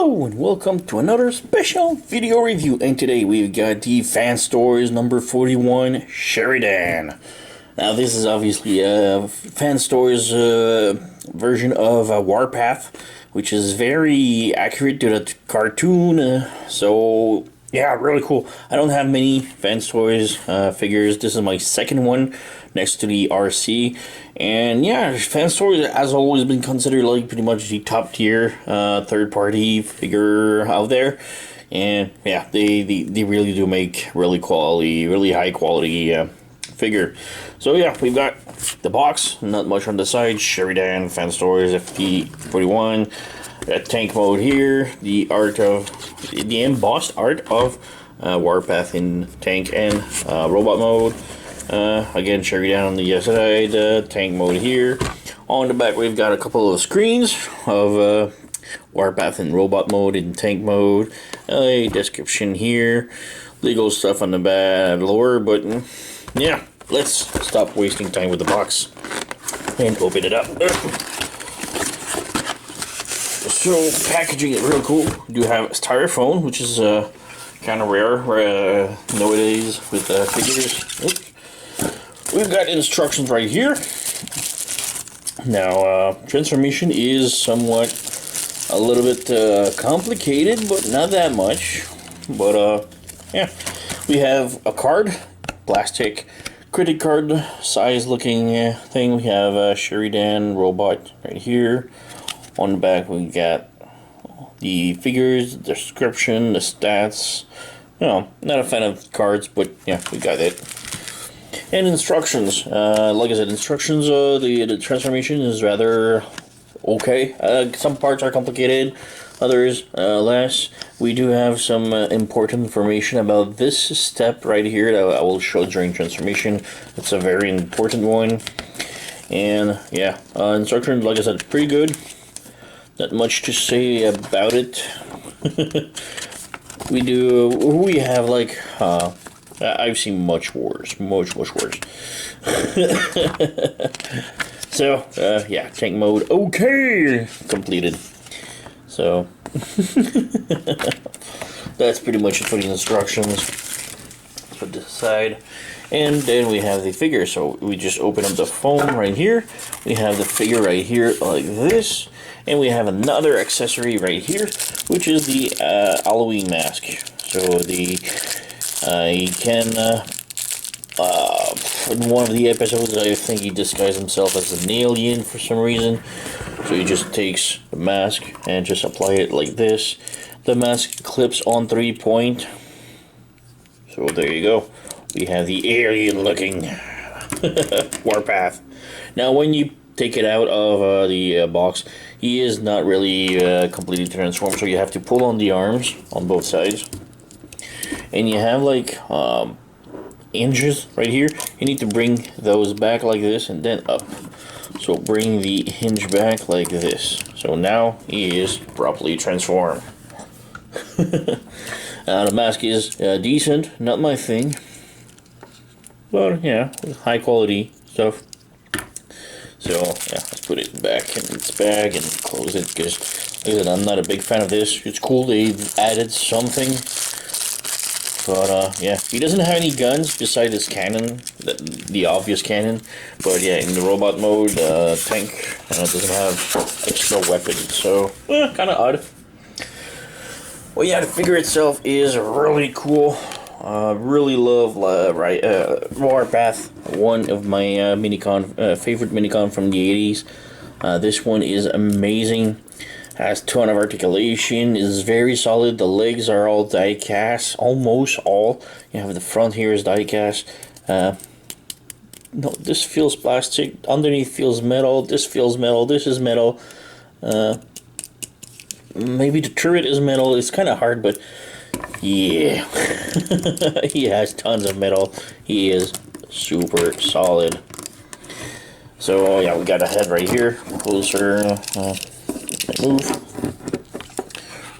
Hello and welcome to another special video review, and today we've got the Fan Stories number 41 Sheridan. Now this is obviously a Fan Stories version of Warpath, which is very accurate to the cartoon, so yeah, really cool. I don't have many Fan Stories figures. This is my second one next to the RC, and yeah, Fan Stories has always been considered like pretty much the top tier third party figure out there, and yeah, they really do make really high quality figure. So yeah, we've got the box, not much on the side. Sheridan, Fan Stories, FT-41. Got tank mode here, the embossed art of Warpath in tank and robot mode. Again, Sheridan on the side, tank mode here. On the back, we've got a couple of screens of Warpath in robot mode and tank mode. A description here, legal stuff on the back, lower button. Yeah, let's stop wasting time with the box and open it up. So, packaging is real cool. We do have styrofoam, which is kind of rare nowadays with figures. Oops. We've got instructions right here. Now, transformation is somewhat a little bit complicated, but not that much. But, yeah. We have a card, plastic credit card size looking thing. We have a Sheridan robot right here. On the back, we got the figures, the description, the stats. You know, not a fan of cards, but yeah, we got it. And instructions. Like I said, instructions, the transformation is rather okay. Some parts are complicated, others less. We do have some important information about this step right here that I will show during transformation. It's a very important one. And yeah, instructions, like I said, pretty good. Not much to say about it. We have like, I've seen much worse. So, yeah, tank mode, okay, completed. So, that's pretty much it for the instructions. Let's put this aside. And then we have the figure, so we just open up the foam right here. We have the figure right here like this. And we have another accessory right here, which is the Halloween mask. So the in one of the episodes, I think he disguised himself as an alien for some reason. So he just takes the mask and just apply it like this. The mask clips on 3-point. So there you go. We have the alien-looking Warpath. Now, when you take it out of the box, he is not really completely transformed, so you have to pull on the arms on both sides. And you have like hinges right here. You need to bring those back like this and then up. So bring the hinge back like this. So now he is properly transformed. The mask is decent, not my thing. But yeah, high quality stuff. So yeah, let's put it back in its bag and close it, because like I said, I'm not a big fan of this. It's cool they've added something, but yeah, he doesn't have any guns besides his cannon, the obvious cannon. But yeah, in the robot mode, tank doesn't have extra weapons, so kind of odd. Well, yeah, the figure itself is really cool. Really love Warpath, one of my favorite minicon from the 80s. This one is amazing. Has ton of articulation, is very solid. The legs are all die cast, almost all. You have the front here is die cast. No, this feels plastic. Underneath feels metal. This feels metal. This is metal. Maybe the turret is metal. It's kind of hard, but yeah, he has tons of metal. He is super solid. So yeah, we got a head right here. Closer, move.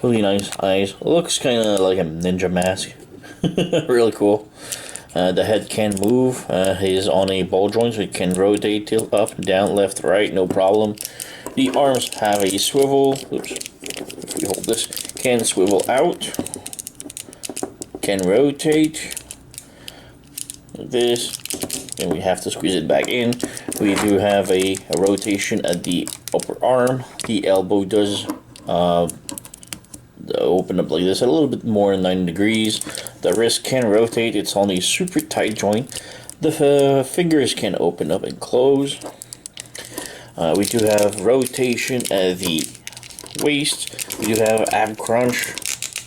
Really nice eyes. Looks kind of like a ninja mask. Really cool. The head can move. He's on a ball joint, so it can rotate, tilt up, down, left, right, no problem. The arms have a swivel. Oops. If we hold this, can swivel out, can rotate this, and we have to squeeze it back in. We do have a rotation at the upper arm. The elbow does open up like this a little bit more than 90 degrees. The wrist can rotate. It's only a super tight joint. The fingers can open up and close. We do have rotation at the waist. We do have ab crunch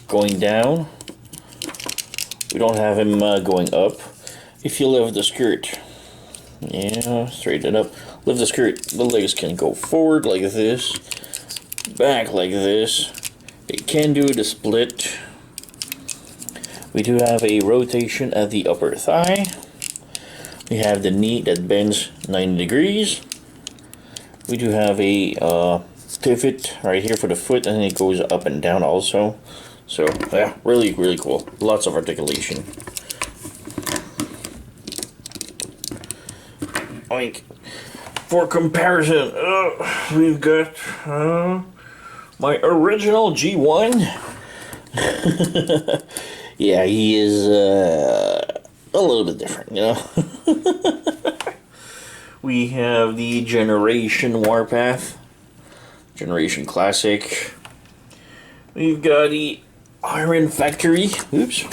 going down. We don't have him going up. If you lift the skirt, yeah, straighten it up. Lift the skirt, the legs can go forward like this, back like this. It can do the split. We do have a rotation at the upper thigh. We have the knee that bends 90 degrees. We do have a pivot right here for the foot, and it goes up and down also. So yeah, really cool. Lots of articulation. Like, for comparison, we've got my original G1. Yeah, he is a little bit different, you know. We have the Generation Warpath, Generation Classic. We've got the Iron Factory. Oops.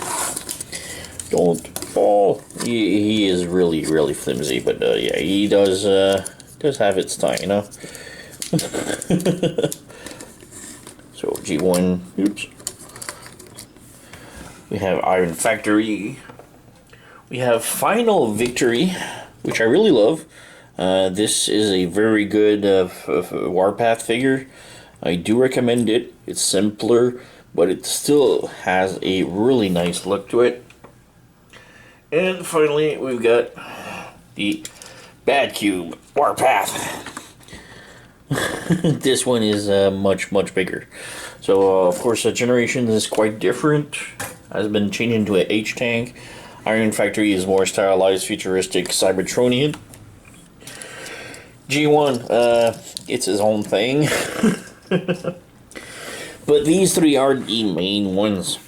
Don't fall. He is really flimsy, but yeah, he does have its time, you know. So G1. Oops. We have Iron Factory. We have Final Victory, which I really love. This is a very good Warpath figure. I do recommend it. It's simpler, but it still has a really nice look to it. And finally, we've got the Bad Cube Warpath. This one is much bigger. So, of course, the generation is quite different. Has been changed into an H-Tank. Iron Factory is more stylized, futuristic, Cybertronian. G1, it's his own thing. But these three are the main ones.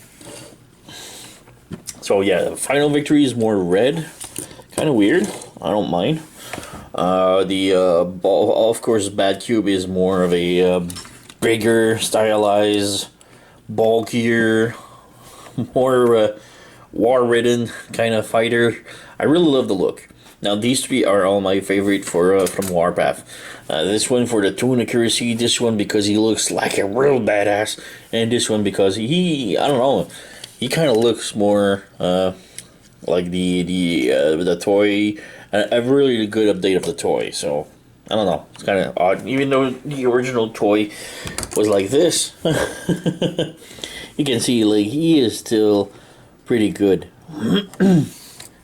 So yeah, Final Victory is more red. Kind of weird. I don't mind. Of course, Bad Cube is more of a bigger, stylized, bulkier, more war-ridden kind of fighter. I really love the look. Now these three are all my favorite from Warpath. This one for the tone accuracy, this one because he looks like a real badass, and this one because I don't know, he kind of looks more like the toy. A really good update of the toy. So I don't know, it's kind of odd. Even though the original toy was like this, you can see like he is still pretty good.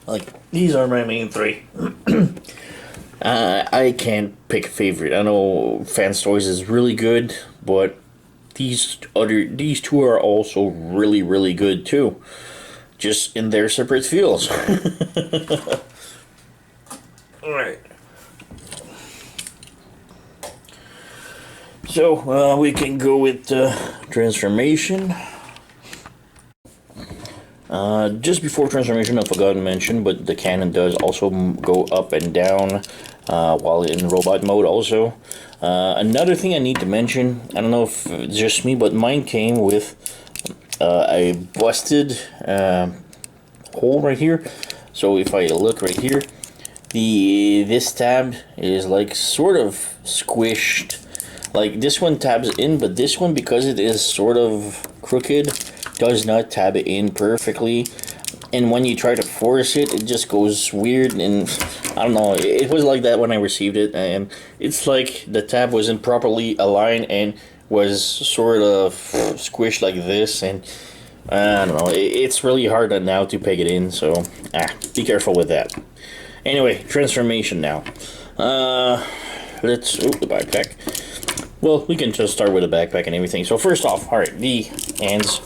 Like, these are my main three. I can't pick a favorite. I know Fans Toys is really good, but these two are also really good too, just in their separate fields. All right. So we can go with transformation. Just before transformation, I forgot to mention, but the cannon does also go up and down while in robot mode also. Another thing I need to mention, I don't know if it's just me, but mine came with a busted hole right here. So if I look right here, this tab is like sort of squished. Like this one tabs in, but this one, because it is sort of crooked, does not tab it in perfectly, and when you try to force it, it just goes weird. And I don't know, it was like that when I received it, and it's like the tab wasn't properly aligned and was sort of squished like this, and I don't know, it's really hard now to peg it in, so be careful with that. Anyway, transformation now. Let's the backpack. Well, we can just start with the backpack and everything. So first off, alright, the hands.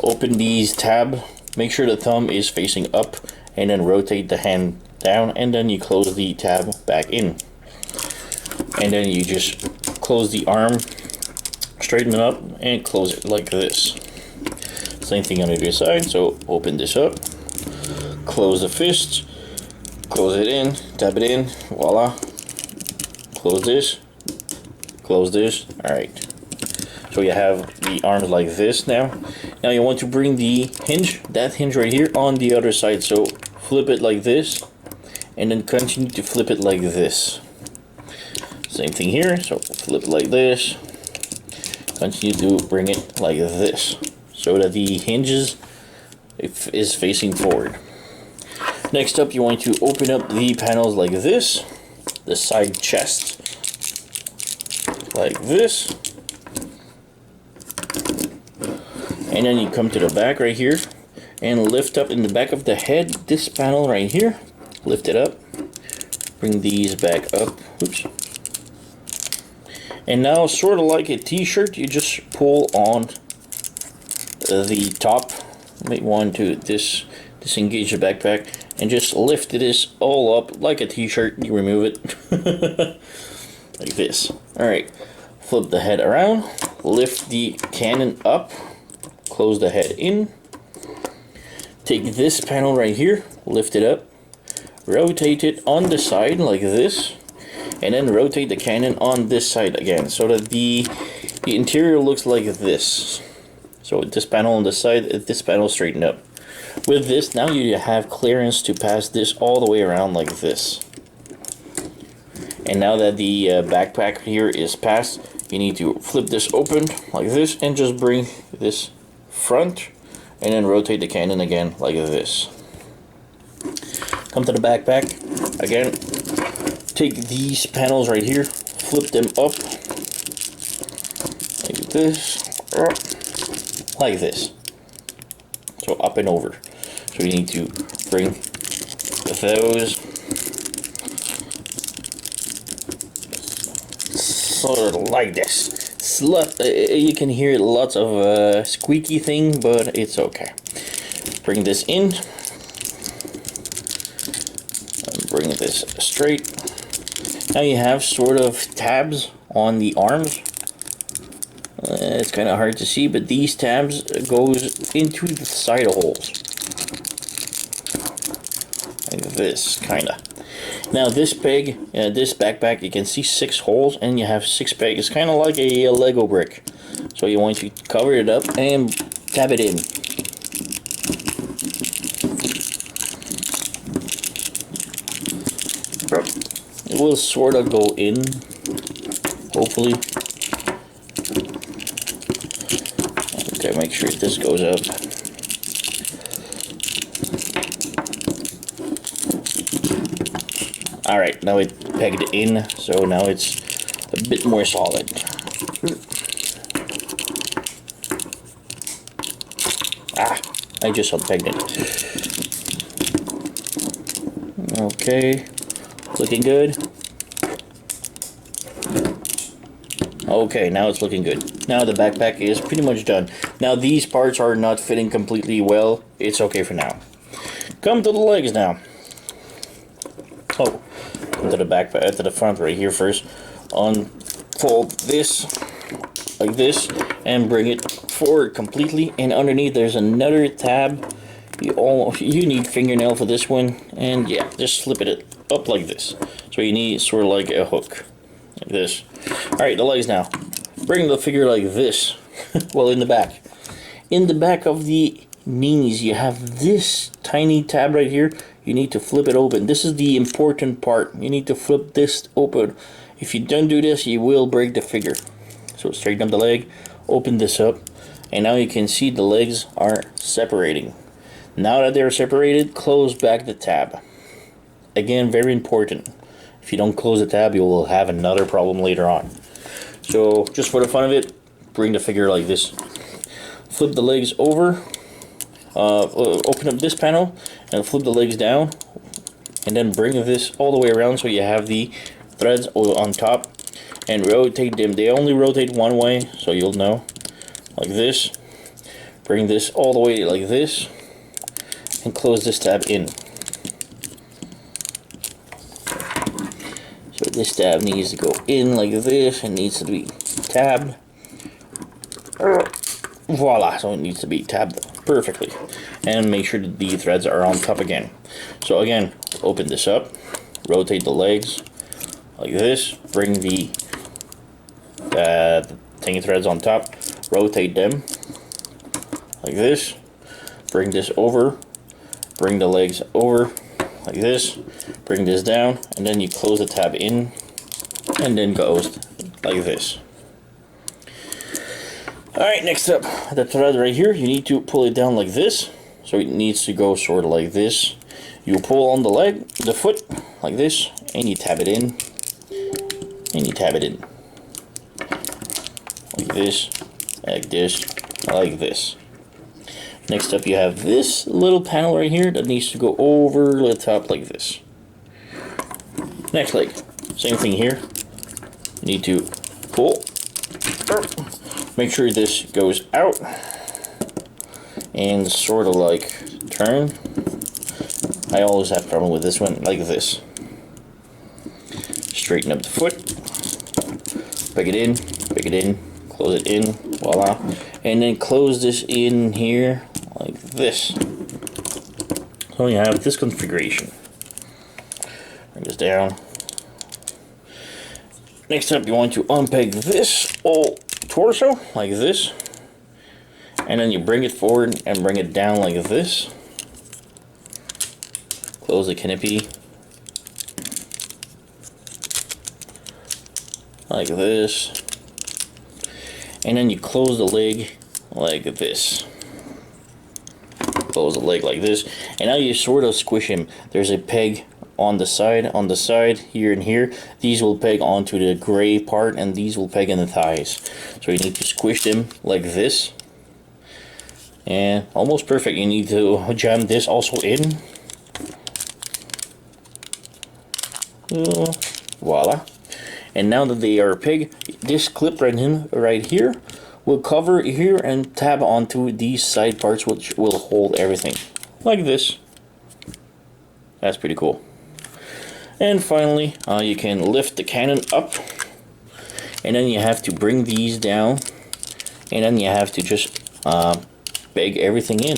Open these tab, make sure the thumb is facing up, and then rotate the hand down, and then you close the tab back in. And then you just close the arm straighten it up and close it like this. Same thing on the other side. So open this up, close the fist, close it in, tap it in, voila. Close this, close this. All right. So you have the arms like this now. Now you want to bring the hinge, that hinge right here, on the other side. So flip it like this, and then continue to flip it like this. Same thing here. So flip it like this. Continue to bring it like this, so that the hinges is facing forward. Next up, you want to open up the panels like this, the side chest, like this. And then you come to the back right here and lift up in the back of the head this panel right here. Lift it up, bring these back up. Oops. And now, sort of like a t-shirt, you just pull on the top. You might want to disengage the backpack and just lift this all up like a t-shirt. You remove it like this. Alright, flip the head around, lift the cannon up, close the head in, take this panel right here, lift it up, rotate it on the side like this, and then rotate the cannon on this side again, so that the interior looks like this. So this panel on the side, this panel straightened up. With this, now you have clearance to pass this all the way around like this. And now that the backpack here is passed, you need to flip this open like this and just bring this front, and then rotate the cannon again like this. Come to the backpack again. Take these panels right here, flip them up like this, like this. So up and over. So you need to bring those sort of like this. You can hear lots of squeaky thing, but it's okay. Bring this in. And bring this straight. Now you have sort of tabs on the arms. It's kind of hard to see, but these tabs goes into the side holes. Like this, kind of. Now this peg, this backpack, you can see 6 holes, and you have 6 pegs. It's kind of like a Lego brick. So you want to cover it up and tab it in. It will sort of go in, hopefully. Okay, make sure this goes up. Alright, now it pegged in, so now it's a bit more solid. I just unpegged it. Okay, looking good. Okay, now it's looking good. Now the backpack is pretty much done. Now these parts are not fitting completely well. It's okay for now. Come to the legs now. Oh, come to the back, to the front right here first. Unfold this like this and bring it forward completely. And underneath there's another tab. You need fingernail for this one, and yeah, just slip it up like this. So you need sort of like a hook, like this. All right, the legs now. Bring the figure like this. Well, in the back. In the back of the knees, you have this tiny tab right here. You need to flip it open. This is the important part. You need to flip this open. If you don't do this, you will break the figure. So straighten up the leg, open this up, and now you can see the legs are separating. Now that they're separated, close back the tab. Again, very important. If you don't close the tab, you will have another problem later on. So just for the fun of it, bring the figure like this. Flip the legs over. Open up this panel and flip the legs down, and then bring this all the way around so you have the threads on top, and rotate them. They only rotate one way, so you'll know, like this. Bring this all the way like this and close this tab in. So this tab needs to go in like this and needs to be tabbed. Voila, so it needs to be tabbed perfectly. And make sure that the threads are on top again. So again, open this up, rotate the legs like this, bring the thingy threads on top, rotate them like this, bring this over, bring the legs over like this, bring this down, and then you close the tab in, and then goes like this. Alright, next up, the thread right here, you need to pull it down like this. So it needs to go sort of like this. You pull on the leg, the foot, like this, and you tab it in, and you tab it in. Like this, like this, like this. Next up, you have this little panel right here that needs to go over the top like this. Next leg, same thing here. You need to pull. Make sure this goes out and sort of like turn. I always have a problem with this one, like this. Straighten up the foot, pick it in, close it in, voila. And then close this in here like this. So you have this configuration. Bring this down. Next up, you want to unpeg this whole torso like this, and then you bring it forward and bring it down like this. Close the canopy like this, and then you close the leg like this. Close the leg like this, and now you sort of squish him. There's a peg on the side, here and here. These will peg onto the gray part, and these will peg in the thighs. So you need to squish them like this. And almost perfect. You need to jam this also in. Voila. And now that they are pegged, this clip right here will cover here and tab onto these side parts, which will hold everything. Like this. That's pretty cool. And finally, you can lift the cannon up, and then you have to bring these down, and then you have to just peg everything in.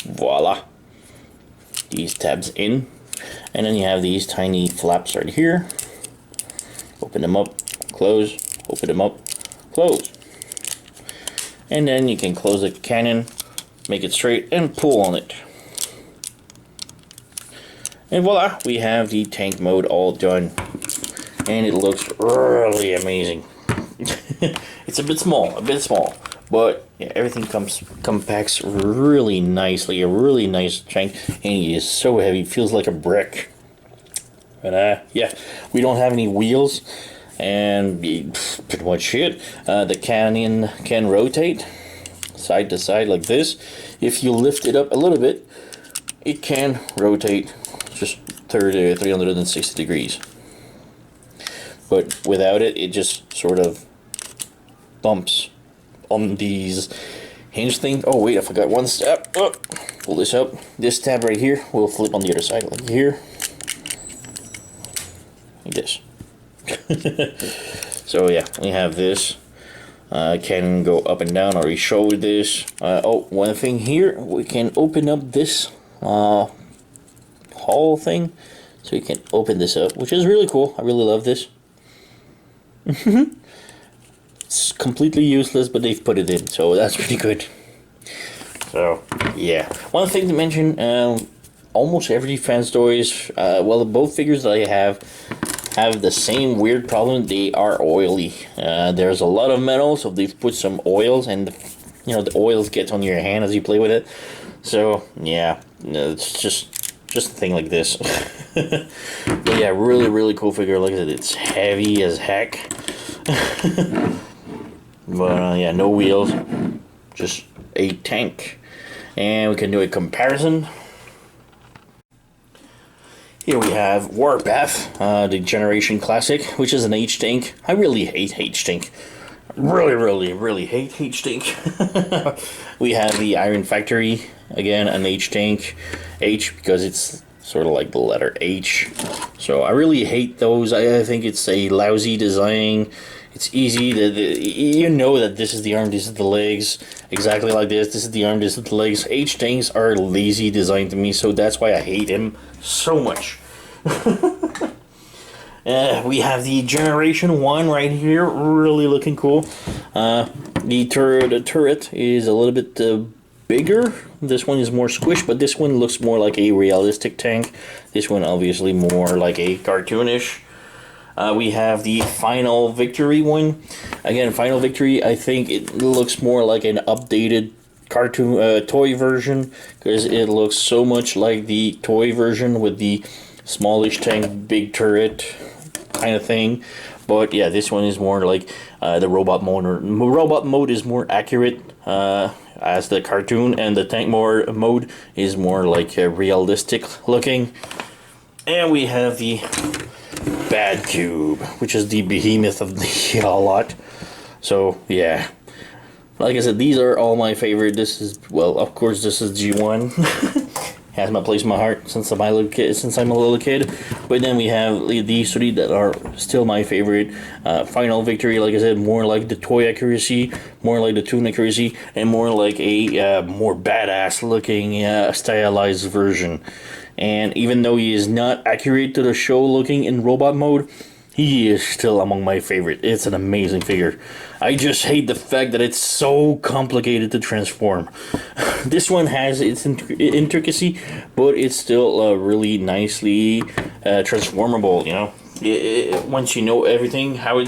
Voila. These tabs in, and then you have these tiny flaps right here. Open them up, close, open them up, close. And then you can close the cannon, make it straight, and pull on it. And voila, we have the tank mode all done. And it looks really amazing. It's a bit small, but yeah, everything compacts really nicely. A really nice tank, and it is so heavy, feels like a brick. But yeah, we don't have any wheels, and pretty much it. The cannon can rotate side to side like this. If you lift it up a little bit, it can rotate just 360 degrees. But without it, it just sort of bumps on these hinge things. Oh wait, I forgot one step. Oh, pull this up. This tab right here will flip on the other side, like here. Like this. So yeah, we have this. Can go up and down. I already showed this. Oh, one thing here, we can open up this hole thing, so you can open this up, which is really cool. I really love this. It's completely useless, but they've put it in, so that's pretty good. So yeah, one thing to mention, almost every fan stories, well, both figures that I have the same weird problem. They are oily. There's a lot of metal, so they've put some oils, and the oils get on your hand as you play with it. So yeah, it's just a thing like this. But yeah, really cool figure. Look at it, it's heavy as heck. But yeah, no wheels, just a tank. And we can do a comparison. Here we have Warpath, the Generation Classic, which is an H-Tank. I really hate H-Tank. Really hate H-Tank. We have the Iron Factory, again, an H-Tank. H because it's sort of like the letter H. So I really hate those. I think it's a lousy design, It's easy. You know that this is the arm, this is the legs, exactly like this. This is the arm, this is the legs. H-tanks are lazy design to me, so that's why I hate him so much. We have the Generation 1 right here, really looking cool. The turret is a little bit bigger. This one is more squished, but this one looks more like a realistic tank. This one obviously more like a cartoonish. We have the Final Victory one. Again, Final Victory, I think it looks more like an updated cartoon toy version, because it looks so much like the toy version with the smallish tank, big turret kind of thing. But yeah, this one is more like the robot mode. Robot mode is more accurate as the cartoon, and the tank mode is more like realistic looking. And we have the Bad Cube, which is the behemoth of the lot. So yeah, like I said, these are all my favorite. This is, well, of course, this is G1. Has my place in my heart since I'm a little kid. But then we have these three that are still my favorite. Final Victory, like I said, more like the toy accuracy, more like the toon accuracy, and more like a more badass looking stylized version. And even though he is not accurate to the show looking in robot mode, he is still among my favorite. It's an amazing figure. I just hate the fact that it's so complicated to transform. This one has its intricacy, but it's still really nicely transformable, you know. Once you know everything, how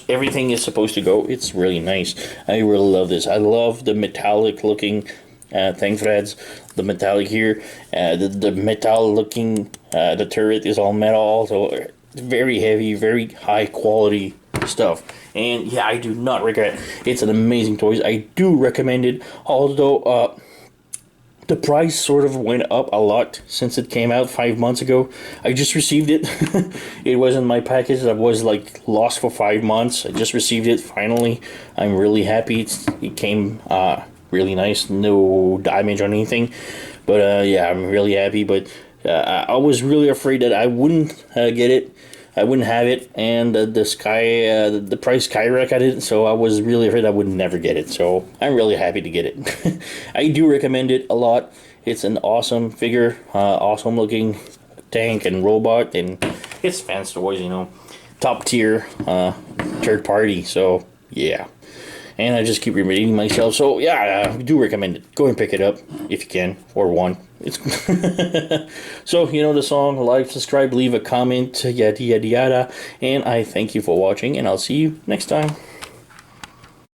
everything is supposed to go, it's really nice. I really love this. I love the metallic looking tank threads, the metallic here, the metal looking, the turret is all metal, so very heavy, very high quality stuff. And yeah, I do not regret. It's an amazing toy. I do recommend it, although the price sort of went up a lot since it came out 5 months ago. I just received it. It wasn't my package. I was like lost for 5 months. I just received it finally. I'm really happy. It came really nice, no damage on anything. But yeah, I'm really happy. But I was really afraid that I wouldn't get it. I wouldn't have it, and the price skyrocketed, so I was really afraid I would never get it. So I'm really happy to get it. I do recommend it a lot. It's an awesome figure, awesome looking tank and robot, and it's Fans Toys, you know, top tier, third party. So yeah. And I just keep repeating myself. So yeah, I do recommend it. Go and pick it up if you can, or one. It's so you know the song. Like, subscribe, leave a comment, yada yada yada. And I thank you for watching, and I'll see you next time.